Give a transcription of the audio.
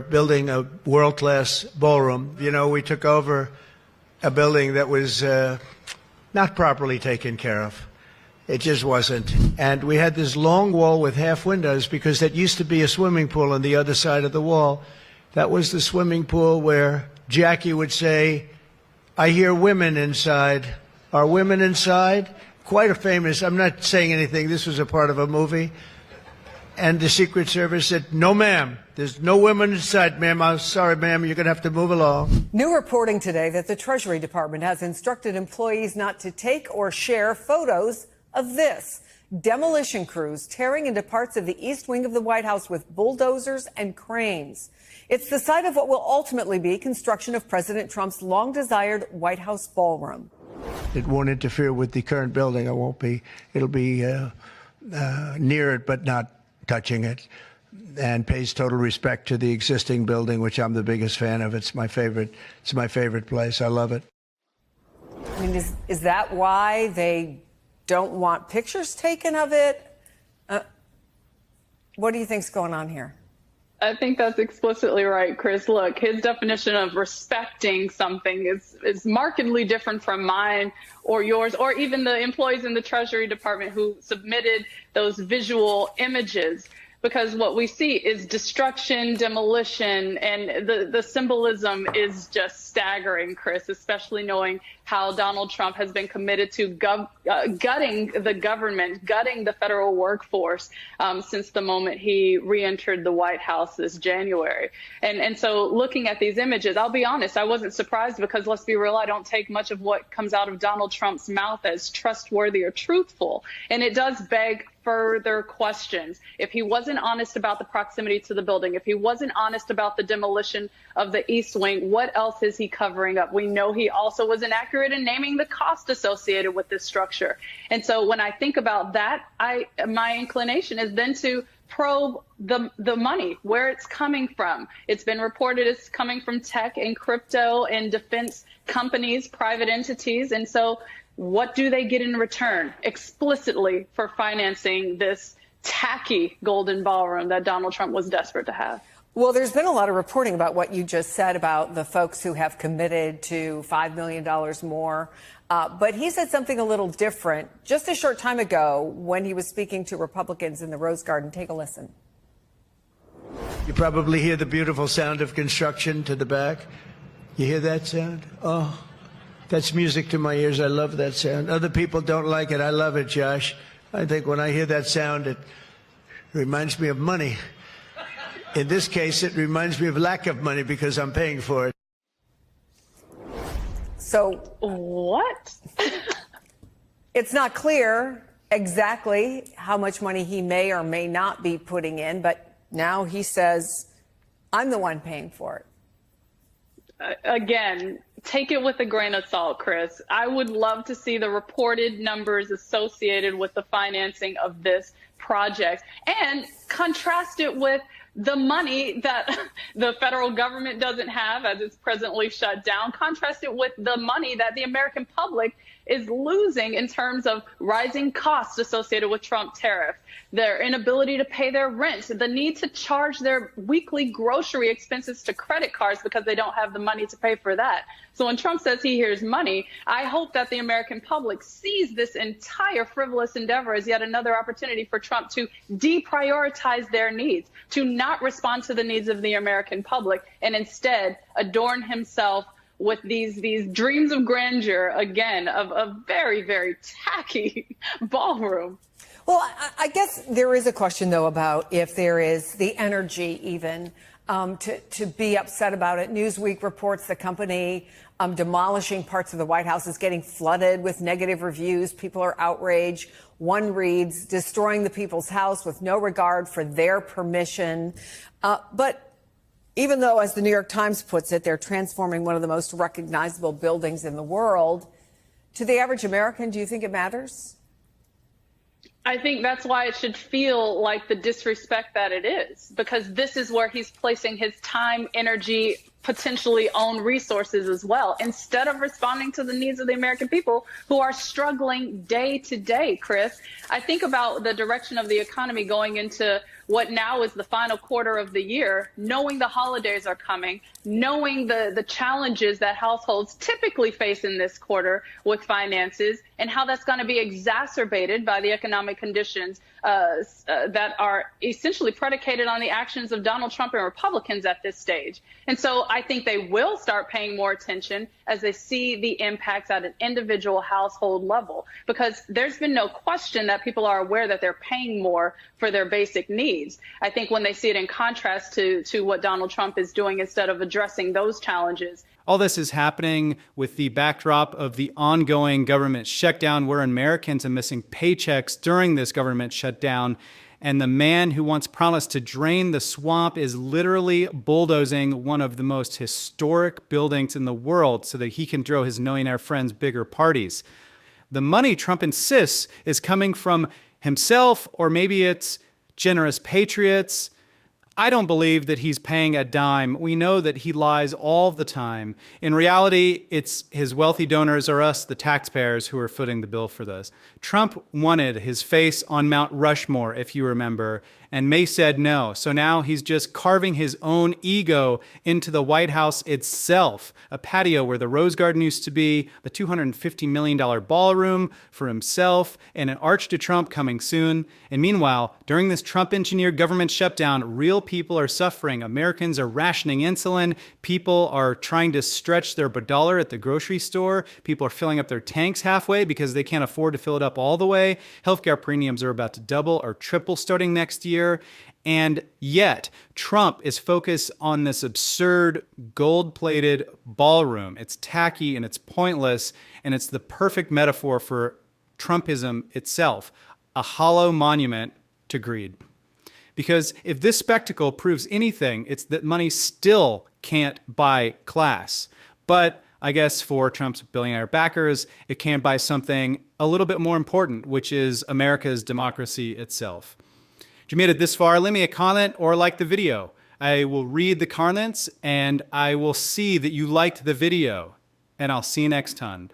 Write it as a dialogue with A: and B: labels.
A: building a world-class ballroom. You know, we took over a building that was not properly taken care of. It just wasn't. And we had this long wall with half windows because that used to be a swimming pool on the other side of the wall. That was the swimming pool where Jackie would say, "I hear women inside." Are women inside? Quite a famous, I'm not saying anything, this was a part of a movie. And the Secret Service said, "No, ma'am, there's no women inside, ma'am. I'm sorry, ma'am, you're going to have to move along."
B: New reporting today that the Treasury Department has instructed employees not to take or share photos of this. Demolition crews tearing into parts of the east wing of the White House with bulldozers and cranes. It's the site of what will ultimately be construction of President Trump's long-desired White House ballroom.
A: It won't interfere with the current building. It'll be near it, but not touching it, and pays total respect to the existing building, which I'm the biggest fan of. It's my favorite place. I love it.
B: I mean, is that why they don't want pictures taken of it? What do you think's going on here?
C: I think that's explicitly right, Chris. Look, his definition of respecting something is markedly different from mine or yours, or even the employees in the Treasury Department who submitted those visual images. Because what we see is destruction, demolition, and the symbolism is just staggering, Chris, especially knowing how Donald Trump has been committed to gutting the government, gutting the federal workforce since the moment he re-entered the White House this January. And so looking at these images, I'll be honest, I wasn't surprised because, let's be real, I don't take much of what comes out of Donald Trump's mouth as trustworthy or truthful. And it does beg further questions. If he wasn't honest about the proximity to the building, if he wasn't honest about the demolition of the East Wing, what else is he covering up? We know he also was inaccurate in naming the cost associated with this structure. And so when I think about that, my inclination is then to probe the money, where it's coming from. It's been reported it's coming from tech and crypto and defense companies, private entities. And so what do they get in return explicitly for financing this tacky golden ballroom that Donald Trump was desperate to have?
B: Well, there's been a lot of reporting about what you just said about the folks who have committed to $5 million more. But he said something a little different just a short time ago when he was speaking to Republicans in the Rose Garden. Take a listen.
A: You probably hear the beautiful sound of construction to the back. You hear that sound? Oh. That's music to my ears. I love that sound. Other people don't like it. I love it, Josh. I think when I hear that sound, it reminds me of money. In this case, it reminds me of lack of money because I'm paying for it.
B: So
C: what?
B: It's not clear exactly how much money he may or may not be putting in, but now he says, I'm the one paying for it.
C: Again, take it with a grain of salt, Chris. I would love to see the reported numbers associated with the financing of this project and contrast it with the money that the federal government doesn't have as it's presently shut down. Contrast it with the money that the American public is losing in terms of rising costs associated with Trump tariffs, their inability to pay their rent, the need to charge their weekly grocery expenses to credit cards because they don't have the money to pay for that. So when Trump says he hears money, I hope that the American public sees this entire frivolous endeavor as yet another opportunity for Trump to deprioritize their needs, to not respond to the needs of the American public, and instead adorn himself with these dreams of grandeur, again, of a very, very tacky ballroom.
B: Well, I guess there is a question, though, about if there is the energy even to be upset about it. Newsweek reports the company demolishing parts of the White House is getting flooded with negative reviews. People are outraged. One reads, destroying the people's house with no regard for their permission. But even though, as the New York Times puts it, they're transforming one of the most recognizable buildings in the world, to the average American, do you think it matters?
C: I think that's why it should feel like the disrespect that it is, because this is where he's placing his time, energy, potentially own resources as well, instead of responding to the needs of the American people who are struggling day to day. Chris, I think about the direction of the economy going into what now is the final quarter of the year, knowing the holidays are coming, knowing the challenges that households typically face in this quarter with finances, and how that's going to be exacerbated by the economic conditions that are essentially predicated on the actions of Donald Trump and Republicans at this stage. And so I think they will start paying more attention as they see the impacts at an individual household level, because there's been no question that people are aware that they're paying more for their basic needs. I think when they see it in contrast to what Donald Trump is doing, instead of addressing those challenges.
D: All this is happening with the backdrop of the ongoing government shutdown, where Americans are missing paychecks during this government shutdown. And the man who once promised to drain the swamp is literally bulldozing one of the most historic buildings in the world so that he can throw his millionaire friends bigger parties. The money Trump insists is coming from himself, or maybe it's generous patriots. I don't believe that he's paying a dime. We know that he lies all the time. In reality, it's his wealthy donors or us, the taxpayers, who are footing the bill for this. Trump wanted his face on Mount Rushmore, if you remember, and May said no. So now he's just carving his own ego into the White House itself, a patio where the Rose Garden used to be, the $250 million ballroom for himself, and an arch to Trump coming soon. And meanwhile, during this Trump-engineered government shutdown, real people are suffering. Americans are rationing insulin. People are trying to stretch their dollar at the grocery store. People are filling up their tanks halfway because they can't afford to fill it up all the way. Healthcare premiums are about to double or triple starting next year. And yet, Trump is focused on this absurd gold-plated ballroom. It's tacky and it's pointless, and it's the perfect metaphor for Trumpism itself, a hollow monument to greed. Because if this spectacle proves anything, it's that money still can't buy class. But I guess for Trump's billionaire backers, it can buy something a little bit more important, which is America's democracy itself. If you made it this far, leave me a comment or like the video. I will read the comments and I will see that you liked the video. And I'll see you next time.